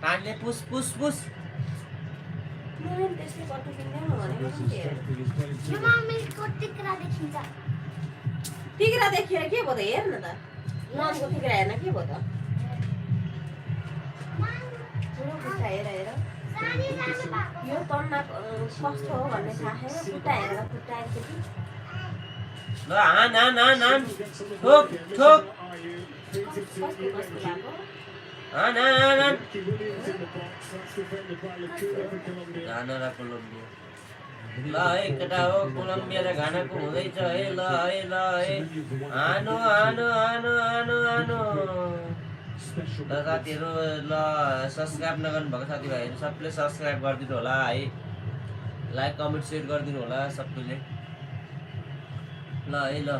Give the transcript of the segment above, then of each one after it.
पानीले पुस पुस पुस टिक्रा देखिएर के भयो त हेर न त लमको टिक्रा हेर्न के भयो त हेर हेर यो तन्ना कस्तो हो भन्ने थाहा छैन खुट्टा हेरेर खुट्टाएपछि ल हान हान हान हान ठोक ठोक हान हान हान हान घाना र कोलम्बिया ल है केटा हो कोलम्बिया र घानाको हुँदैछ है ल है हानो हानो हानो हानो हानो ल साथीहरू ल सब्सक्राइब नगर्नु भएको साथीभाइहरू सबैले सब्सक्राइब गरिदिनु होला है लाइक कमेन्ट सेयर गरिदिनु होला सबैले ल है ल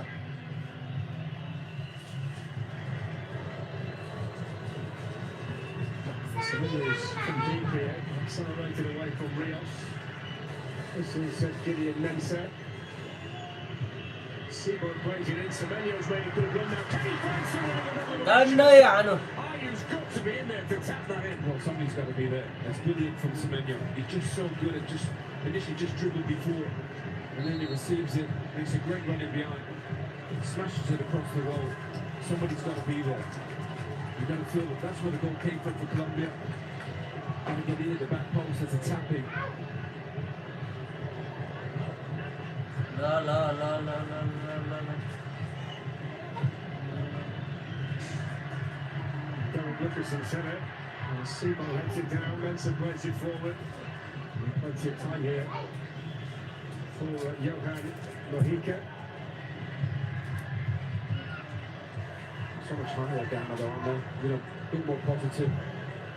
Dannai haanu. Ayu's got to be in there to tap that in. Well, somebody's got to be there. That's brilliant from Semenyo. He's just so good at initially just dribbled before, and then he receives it. Makes a great run in behind. Smashes it across the wall. Somebody's got to be there. You got to feel it. That's where the goal came from for Colombia. Got to get in at the back post. That's a tapping. La. Luckerson center. Sebo heads it down. Benson plays it forward. Plenty of time here for Johan Mojica. So much higher down the line there. You know, a bit more positive.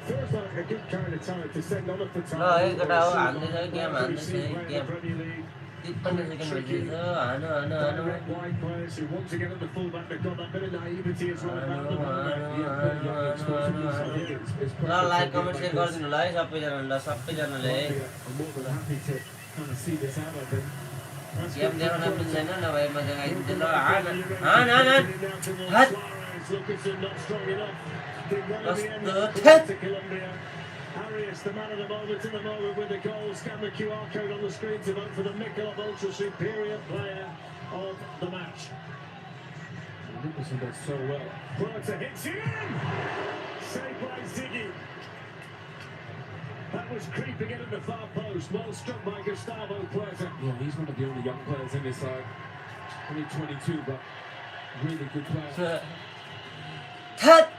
Feels like a good kind of time to send on for time. No, hey, good out. I'm the game. Wide players who want to get at the fullback, they've got that bit of naivety as well about them. Like, comment, share गरिदिनु होला है सबैजनाले सबैजनाले I'm more than happy to kind of see this out of them. Game देख्न मिल्दैन नभए म देखाइदिन्छु ल हान हात Luckerson not strong enough. Arias, the man of the moment in the moment with the goal. Scan the QR code on the screen to vote for the Michelob Ultra Superior Player of the match. Luckerson does so well. Puerta hits it in! Saved by Ziggy. That was creeping in at the far post. Well struck by Gustavo Puerta. Yeah, he's one of the only young players in this side. Only 22, but really good player. Cut!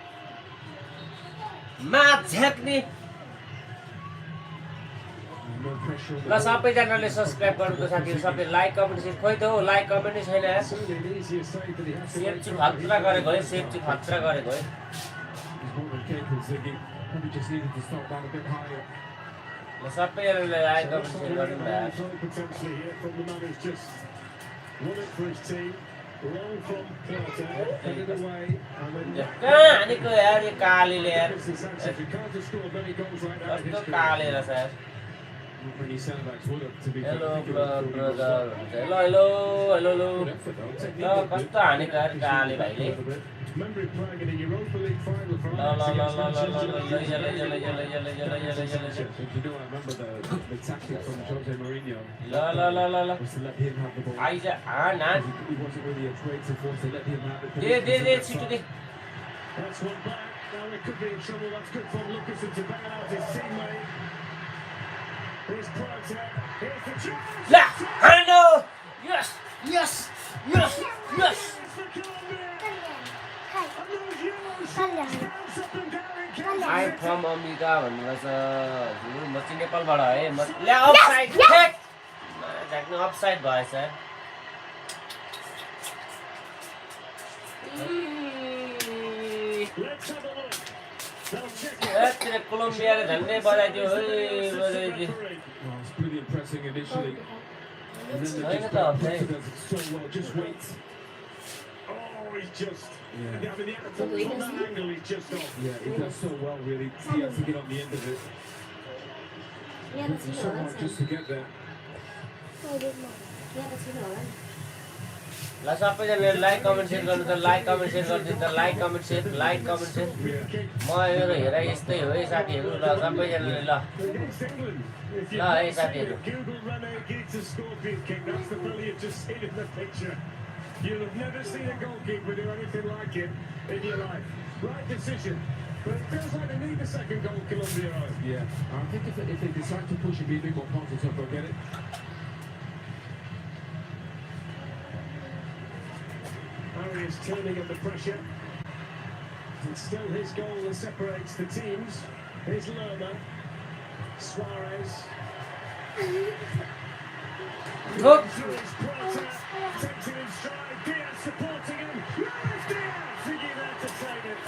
Matt Hackney. ल सबैजनाले subscribe गर्नुको साथीहरु सबैले like comment share खोइ त हो like comment नै छैन सेभ चाहिँ खतरा गरेको है सेभ चाहिँ खतरा गरेको है ल सबैजनाले लाइक कमेन्ट सेयर गर्नु कहाँ हानेको यार यो कालीले यार कस्तो काले रहेछ यार Hello brother. Hello. ल कस्तो हानेको यार काले भाइले ल आइज हान हान दे छिटो दे La! I know! Yes! I'm from Omega भन्नुहुन्छ हजुर म चाहिँ नेपालबाट है म ल्या अफसाइड ठेक झ्याक्नु अफसाइड भएछ तेरे कोलम्बियाले झन्डै बजाइदियो है बजाइदियो हैन त he's just. Yeah. I mean, from that angle, he's just off. Yeah, he does so well, really. He has to get on the end of it. It's so hard just to get there. ल सबैजनाले like comment share गर्नु त like comment share गरिदिनु त like comment share म मेरो हेराइ यस्तै हो है साथीहरू ल सबैजनाले ल है साथीहरू You'll have never seen a goalkeeper do anything like it in your life. Right decision. But it feels like they need the second goal, Colombia. Yeah. I think if they decide to push and be a bit more confident, they'll get it. Harry is turning under pressure. It's still his goal that separates the teams. Here's Lerma. Suarez. Look. Takes it in stride. Diaz supporting him. Luis Diaz thinking there to save it.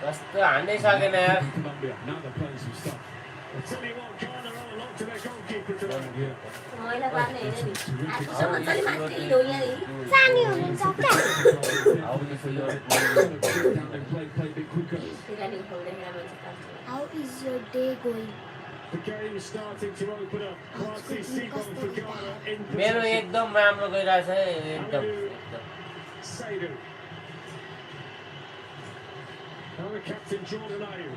कस्तो हान्दै सकेन यार Colombia. Now they're playing some stuff. I'll tell you what, Ghana are along to their goalkeeper tonight. How is your day going? The game is starting to open up. Quasi Seaborn for Ghana in मेरो एकदम राम्रो गइरहेछ है एकदम Saidu. Now the captain Jordan Ayew.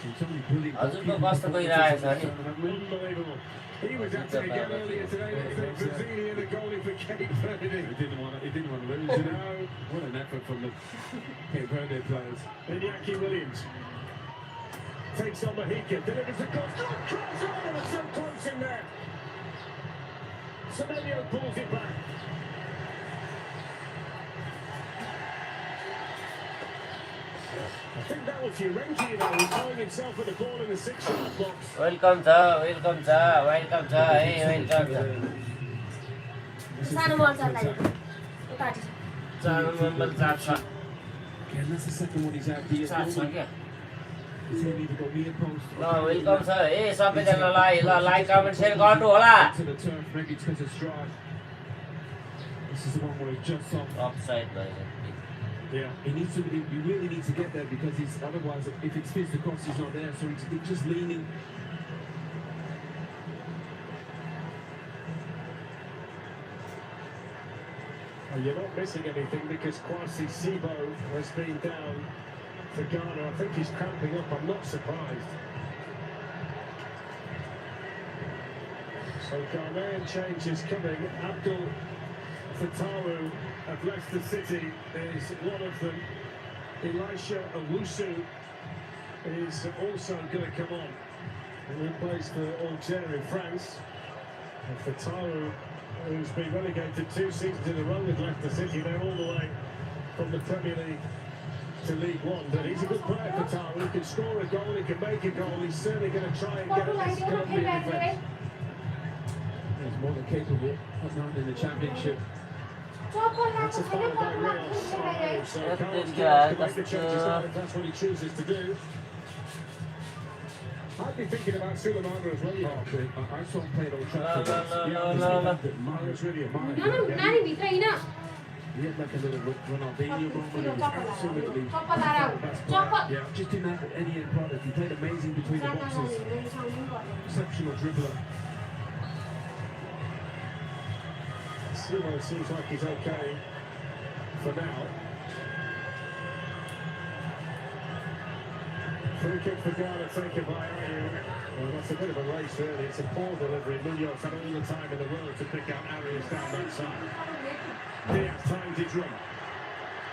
हजुरको कस्तो गइरहेछ नि Unbelievable. He was at it again earlier today. Brazilian, the goalie for Cape Verde. He didn't want to lose, you know. What an effort from the Cape Verde players. Iñaki Williams takes on Mahika, delivers the cross. Oh, cross! Oh, there's so close in there. Semenyo pulls it back. I think that was Urengi, you know, who's throwing himself with the ball in the 6-yard box. Welcome छ है welcome छ सानो बल चल्दै चार number 4 छ Again, that's the second one he's had. He's 4 छ क्या either got near post ल वेलकम छ है सबैजनालाई ल लाइक कमेन्ट सेयर गर्नु होला to the turf. Maybe it's because of stride. This is the one where he's just off. Offside भयो Yeah, he really needs to get there because he's otherwise, if it's fizzed across, he's not there. So he's just leaning. Oh, you're not missing anything because Kwasi Sibo has been down for Ghana. I think he's cramping up. I'm not surprised. So Ghanaian change is coming. Abdul Fatawu of Leicester City is one of them. Elisha Owusu is also going to come on. And he plays for Angers in France. And Fatawu, who's been relegated 2 seasons in a row with Leicester City, they're all the way from the Premier League to League One. But he's a good player, Fatawu. He can score a goal, he can make a goal. He's certainly going to try and get at this Colombian defence. He's more than capable of not in the Championship. That's a foul by Rios. So Carlos can make the changes now if that's what he chooses to do. I'd be thinking about Sulemana as well. I saw him play at Old Trafford. Mara's really a Mara. He had like a little Ronaldinho moment. He was absolutely yeah, just in that any end product. He played amazing between the boxes. Exceptional dribbler. Sumo seems like he's okay for now. Free kick for Ghana taken by Ayew. Well, that's a bit of a race really. It's a poor delivery. Munoz had all the time in the world to pick out Arias down that side. Diaz timed his run.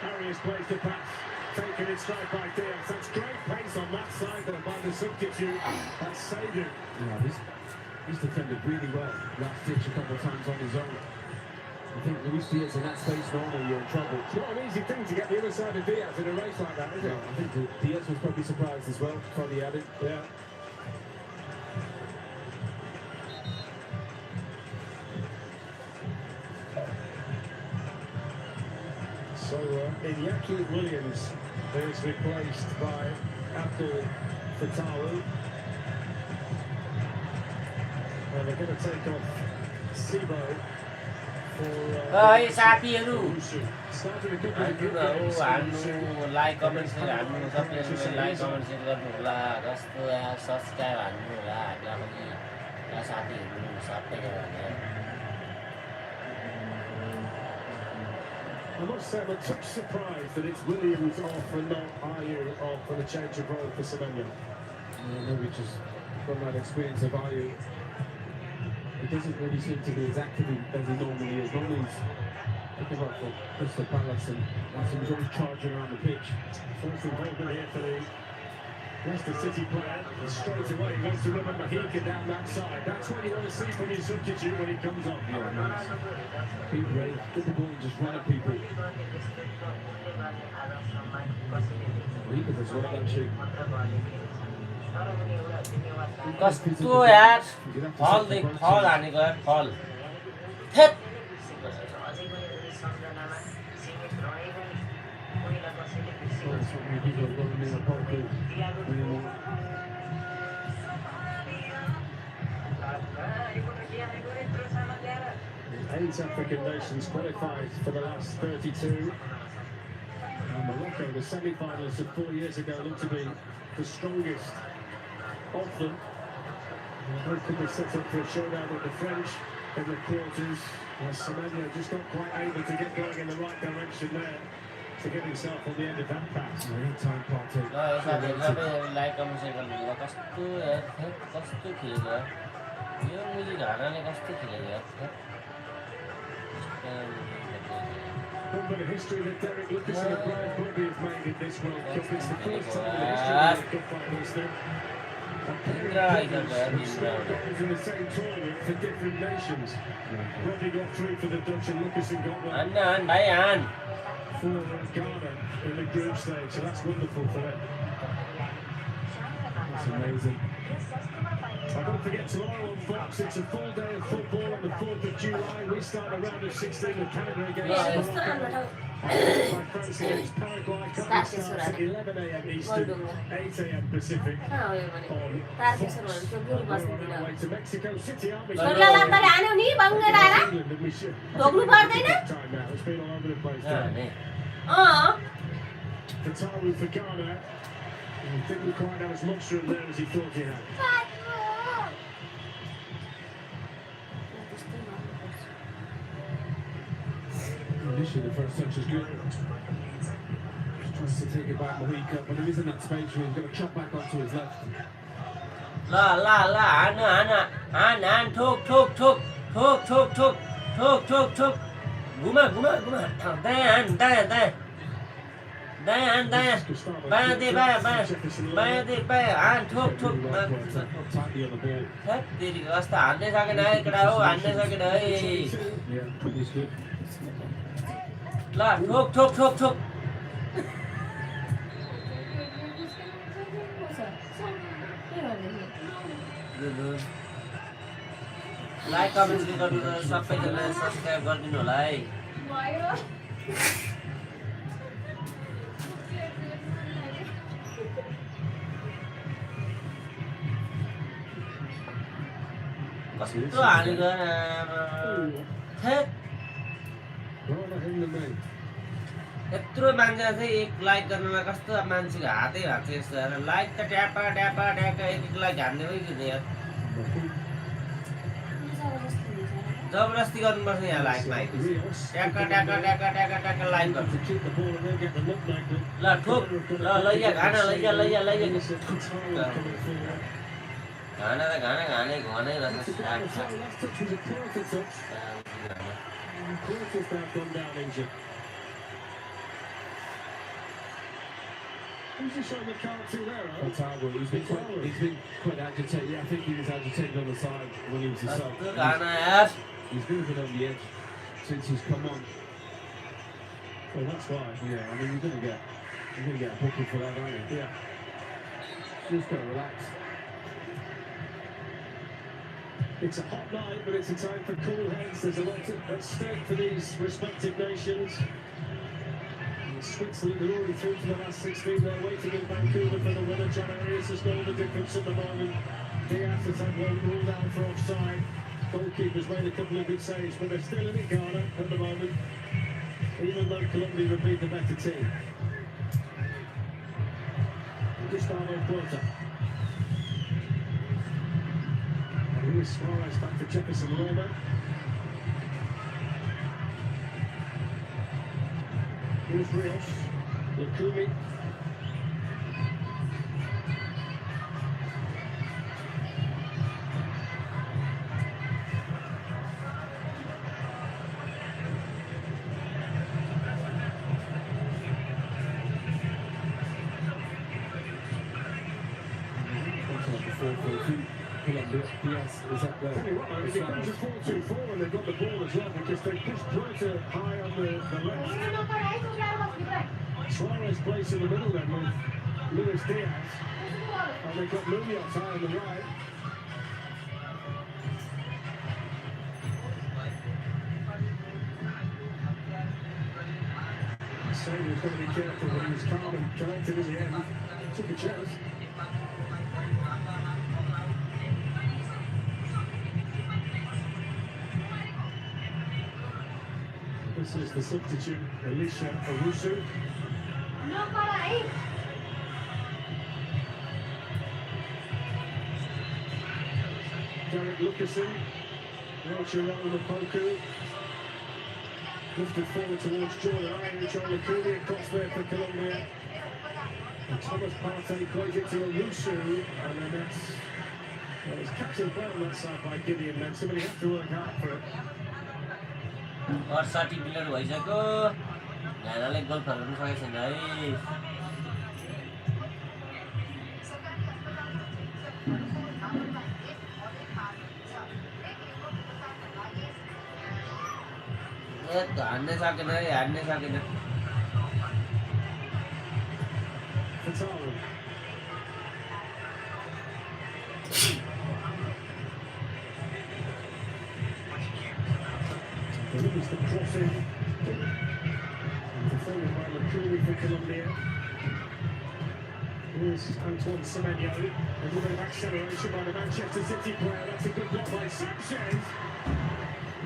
Arias plays the pass. Taken in stride by Diaz. That's great pace on that side though by the substitute. That's Saidu. Yeah, he's defended really well. Last ditch a couple of times on his own. I think Luis Diaz in that space normally you're in trouble. It's not an easy thing to get the other side of Diaz in a race like that, is it? I think Diaz was probably surprised as well, probably added. Yeah. So Iñaki Williams is replaced by Abdul Fatawu. And they're going to take off Sibo है साथीहरू Started a couple of हान्नु good हो games. हान्नु like comment share हान्नु सबैले like comment share गर्नु होला जस्तो यार सब्सक्राइब हान्नु होला हामीलाई पनि यहाँ साथीहरू सबैजना I must say, I'm a touch surprised that it's Williams off and not Ayew off for the change of role for Semenya. Maybe just from that experience of Ayew, he doesn't really seem to be as active as he normally is. Normally he's picking up for Crystal Palace and he was always charging around the pitch. First involvement here for the Leicester City player. And straight away he wants to run a Mahika down that side. That's what you want to see from your substitute when he comes on. Yeah, nice. Keep ready, get the ball and just run at people. Mahika does well, doesn't she? कस्तो यार फल देख फल हानेको यार फल थेट Eight African nations qualified for the last 32. And Morocco, the semi-finalists of 4 years ago, looked to be the strongest of them. Both could be set up for a showdown with the French in the quarters. Semenya just not quite able to get going in the right direction there to get himself on the end of that pass. Time party. ल साथीहरू सबै like comment share गर्नु होला कस्तो यार थेट कस्तो खेलेको यार यो मुली घानाले कस्तो खेलेको यार One bit of history that Derek Lucas and Brian Brody have made in this World Cup. It's the first time in the history of the Cup finals that goals in the same tournament for different nations. Brody got through for the Dutch and Lucas and got one हान भाइ हान for Ghana in the group stage. So that's wonderful for them. That's amazing. Don't forget tomorrow on Fox, it's a full day of football on the 4th of July. We start a round of 16 with Canada against Morocco. By France against Paraguay. Coverage starts at 11 a.m. Eastern, 8 a.m. Pacific. On Fox. We're on our way to Mexico City, aren't we? England, and we should. Time now. It's been all over the place. हाने Fatawu for Ghana. He didn't quite have as much room there as he thought he had. Initially, the first touch is good. Just tries to take it back Mahika, but there isn't that space where he's going to chop back onto his left. ल ल ल हान हान हान हान ठोक ठोक ठोक ठोक ठोक ठोक ठोक ठोक ठोक घुमा घुमा घुमा दायाँ हान दायाँ दायाँ दायाँ हान दायाँ बायाँ दे बायाँ बायाँ बायाँ दे बायाँ हान ठोक ठोक Tightly on the ball. थेट तेरिको अस्ता हान्नै सकेन है केटा हो हान्नै सकेन है Yeah, he's good. ल ठोक ठोक ठोक ठोक लाइक कमेन्ट गर्नु सबैजनाले सब्सक्राइब गरिदिनु होला है कस्तो हालेको थेट Rather him than me. यत्रो मान्छे चाहिँ एक लाइक गर्नुमा कस्तो मान्छेको हातै भाँच्छ यस्तो हेर लाइक त ट्यापा ट्यापा ट्यापा एक एक लाइक हान्ने पनि किन यार जबरजस्ती गर्नुपर्छ यहाँ लाइकमा ट्याका ट्याका ट्याका ट्याका ट्याका लाइक गर्छ To keep the ball and then get the look like that. ल ठोक ल लैया घाना लैया लैया लैया Fatawu coming forward. घाना त घाना घानै घनै रहेछ Last touch was a quarter touch. And quarters now gone down injured. Who's he showing the card to there, huh? Fatawu, he's been quite agitated. Yeah, I think he was agitated on the side when he was a sub. कस्तो घाना यार He's moving on the edge since he's come on. Well, that's why. Yeah, I mean you're gonna get a booking for that, aren't you? Yeah. Just gotta relax. It's a hot night, but it's a time for cool heads. There's a lot at stake for these respective nations. Switzerland are already through to the last 16. They're waiting in Vancouver for the winner. John Arias has made the difference at the moment. Diaz has had one ruled out for offside. Goalkeeper's made a couple of good saves, but they're still in it, Ghana, at the moment. Even though Colombia would be the better team. Gustavo Porta. Luis Suarez back to Jefferson Lerma. Here's Rios. Lukumi. Yes, is up there. It becomes a 4-2-4 when they've got the ball as well, because they pushed Porta high on the left. Suarez plays in the middle then with Luis Diaz. And they've got Munoz high on the right. Samuel's got to be careful, but he was calm and collected in the end. Took a chance. This is the substitute, Elisha Owusu. Derek Lucasen, Roger Lupoku, lifted forward towards Jordan Ayew, John Lukumi across there for Colombia. And Thomas Partey plays it to Owusu, and then that's... Well, it's captain well on that side by Gideon then, somebody had to work hard for it. और 60 minute भइसक्यो घानाले गोल फर्काउनु सकेको छैन है हान्नै सकेन है हान्नै सकेन Delivers the cross in. And defended by Lukumi for Colombia. Here's Antoine Semenyo. A little bit of acceleration by the Manchester City player. That's a good block by Sanchez.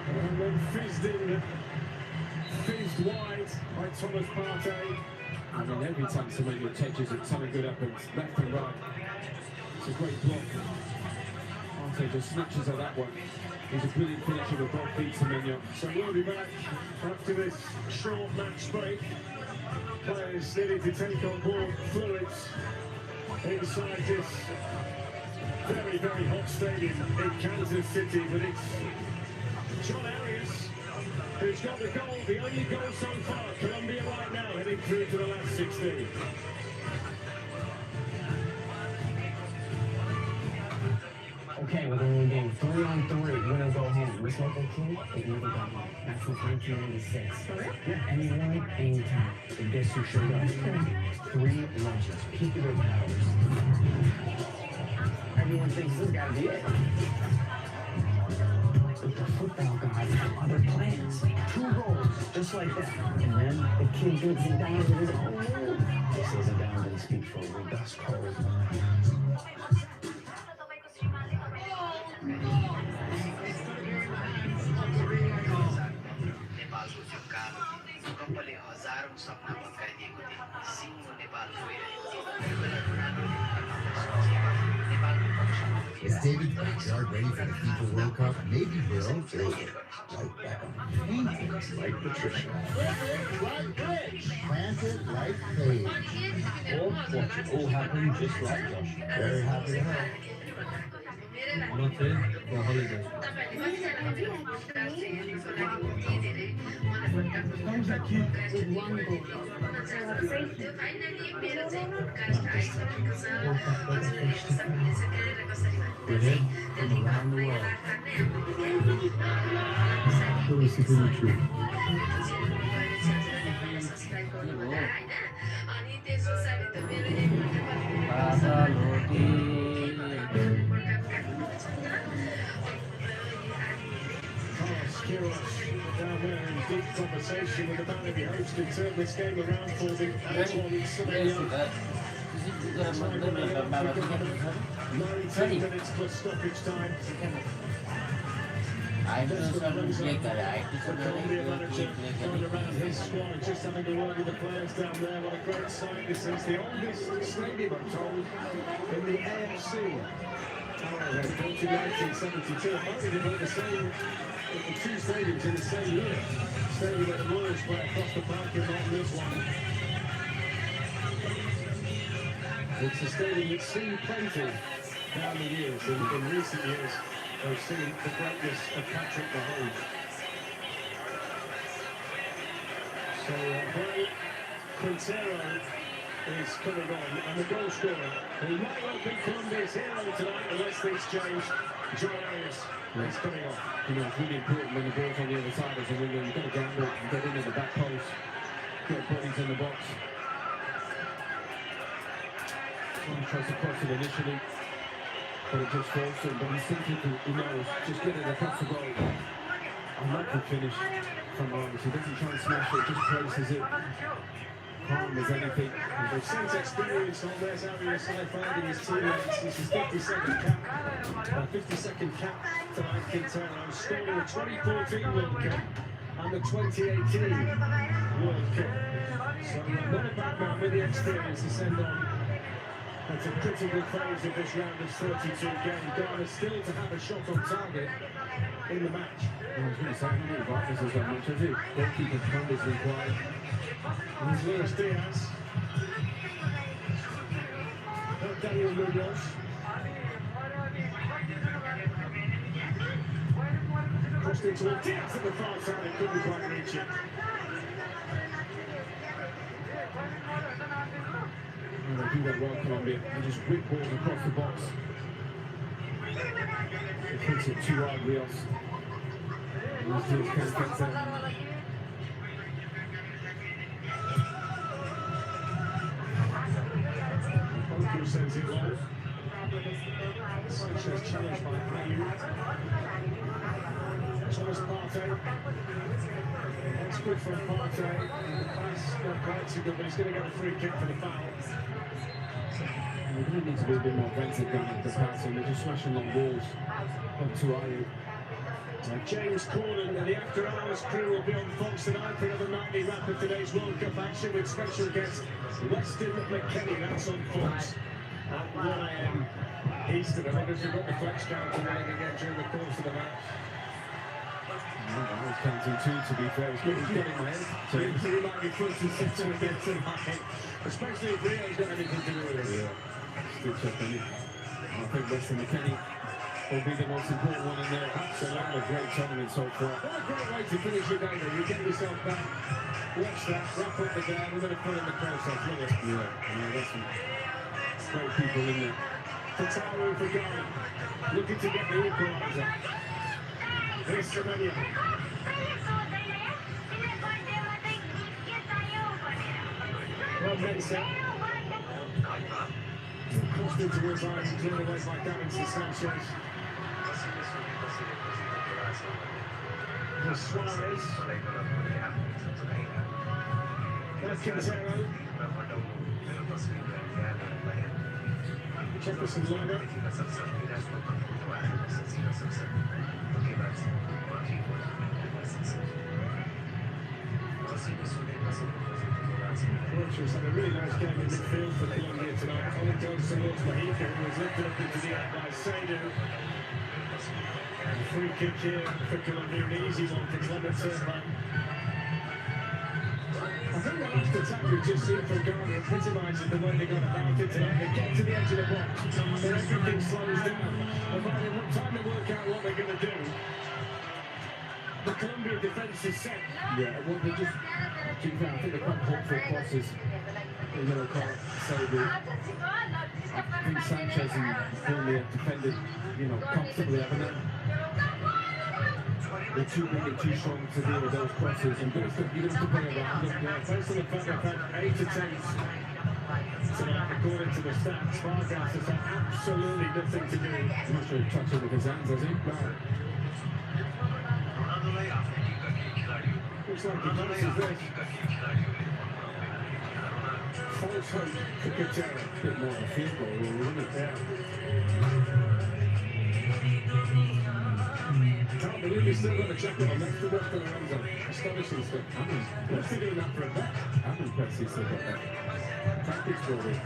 And then fizzed wide by Thomas Partey. And then every time Semenyo touches it, something good happens, left and right. It's a great block. Partey just snatches at that one. He's a brilliant finisher with both feet, Semenyo. So we'll be back after this short match break. Players needing to take on board fluids inside this very, very hot stadium in Kansas City. But it's John Arias who's got the goal, the only goal so far. Colombia right now heading through to the last 16. Okay, we're going to game 3-on-3, win or go home. This local team, they never got home. That's since 1996. Yeah, anyone, anytime. And guess who showed up? 3 lunches, peak of their powers. Everyone thinks this got to be it. But the football guys have other plans. 2 goals, just like that. And then the kid gets it down with his own move. He says it down to the speech for a dust cold. नेपालको त्यो कालो भूकम्पले हजारौं सपना भत्काइदिएको थियो सिङ्गो नेपाल गइरहेको थियो बेला रोनाल्डोले नेपालको भविष्यमा Is David Backyard ready for the FIFA World Cup? Maybe Will. Like Beckham. Paintings like Patricia. Planted like Paige. Or watch it all happen just like Josh. Very happy to help. Not here, for holiday. There's a kid with 1 goal. We're here from around the world. Show us the true. Down there in deep conversation with the man who hosted turned this game around for the Antoine Semenyo. 19 minutes plus stoppage time. IT play करे IT से Columbia play manager play going around करे his squad, just having a word with the players down there. What a great sight this is. The oldest stadium, I'm told, in the AFC. However, built in 1972, apparently they built the same, the two stadiums in the same year. Stadium where the Royals play across the parking lot in this one. It's a stadium that's seen plenty down the years. In recent years, they've seen the greatness of Patrick Mahomes. So, Brian Quintero is coming on, and the goal scorer, who might well be Colombia's hero tonight, unless things change, John Arias is coming on. You know, it's really important when the ball's on the other side as a winger. You've got to gamble, get in at the back post, get bodies in the box. Tries to cross it initially, but it just falls to him. But he's thinking, he knows, just get it across the goal. I like the finish from Arias. He doesn't try and smash it, just places it. Calm as anything. They've since experienced all this Arias finding his teammates. This is 52nd cap. 52nd cap tonight, Quintero, scoring the 2014 World Cup and the 2018 World Cup. So not a bad man with the experience to send on. It's a critical phase of this round of 32 game. Ghana still to have a shot on target in the match. I was going to say, I don't know if Barnes has done much, has he? Goalkeeper Conder's been quiet. There's Luis Diaz. Daniel Munoz. Crossed into a Diaz at the far side, it couldn't quite reach it. And they do that well, Colombia. They just whip balls across the box. It hits it too hard, Rios. And Diaz can't get there. Who sends it low? Sanchez challenged by Ayew. Thomas Partey. That's good from Partey. And the pass not quite so good, but he's going to get a free kick for the foul. They really need to be a bit more offensive down at the passing. They're just smashing long balls up to Ayew. James Corden and the After Hours crew will be on Fox tonight for another nightly wrap of today's World Cup action with special guest Weston McKennie. That's on Fox at 1 AM Eastern. I wonder if we've got the flex count running again during the course of the match. I was counting two, to be fair. It's good he's got in my head. So He might be front and centre again tonight, especially if Rio's got anything to do with it. yeah, still checking it. I think Weston McKennie will be the most important one in there. Absolutely, a great tournament so far. What a great way to finish your day, though. You get yourself back, watch that, wrap up the day, we're going to put in the process, look at it. Yeah, there's some great people in there. Fatawu for Ghana, looking to get the equaliser. Here's Semenya. Well, Mensah. Crossed into his eyes and cleared away by Davinson Sanchez. There's Suarez. There's Quintero. Jefferson Lerner. Portugal's had a really nice game in midfield for Colombia tonight. Colin goes towards Mahika, who was lifted up into the air by Seydu. Free kick here for Colombia, an easy one for Clement Turban. I think the last attack we've just seen from Ghana epitomises the way they got about it tonight. They get to the edge of the box, and everything slows down. And by the time they work out what they're going to do, the Colombian defence is set. Yeah, well, they just, to be fair, I think they're quite hopeful crosses. They're going to call Seydu. I think Sanchez and Colombia defended, comfortably, haven't they? They're too big and too strong to deal with those crosses, and you're going to have to play around them. Yeah, based on the fact they've had 8 attempts tonight, according to the stats, Vargas has had absolutely nothing to do. I'm not sure he touched it with his hands, has he? No. Looks like he passes this. False hope for Quintero. A bit more of a field goal, really, isn't it? Yeah. Can't believe He's still got a jacket on. That's the work on the runs on. Astonishing stuff. What's he doing that for a bet? I'm impressed he's still got that. Practice for it.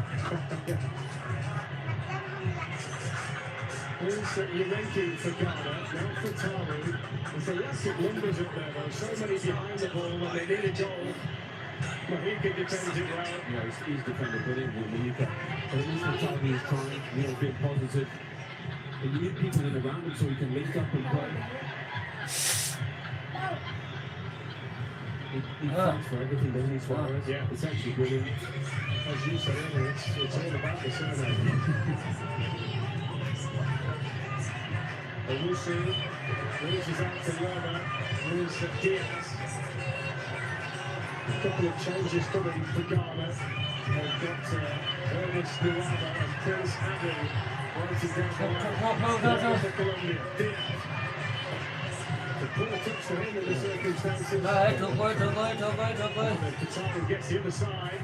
Here's Urenki for Ghana, now for Taru. There's a lack of numbers up there though, so many behind the ball and they need a goal. Mahika defends it well. Yeah, he's defended brilliantly, Mahika. But at least the time he's trying, being positive. And you need people in around him so he can link up and play. He fights for everything, doesn't he, Suarez? Yeah. It's actually brilliant. As you said earlier, it's all about the surname. Owusu loses out to Roma, moves to Diaz. A couple of changes coming for Ghana. They've got Ernest Nuama and Prince Adu writing down the line for Colombia. Diaz. The poor touch for him in the circumstances. Qatar gets the other side.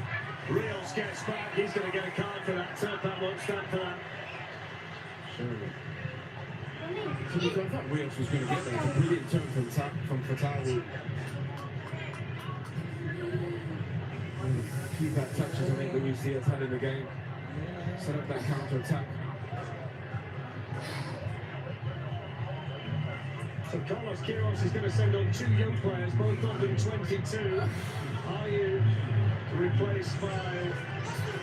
Rios gets back. He's going to get a card for that. That won't stand for that. Surely. So because I thought Rios was going to get there. It's a brilliant turn from Fatawu. Keep that touches, I think, when you see us had in the game. Set up that counter attack. So Carlos Queiroz is going to send on two young players, both of them 22. Are you replaced by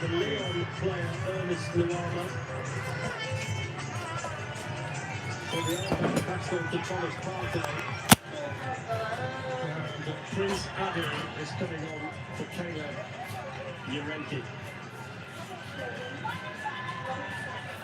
the Lyon player, Ernest Nuama? So the other passed on to Thomas Partey. And Prince Adu is coming on for Caleb Urenki.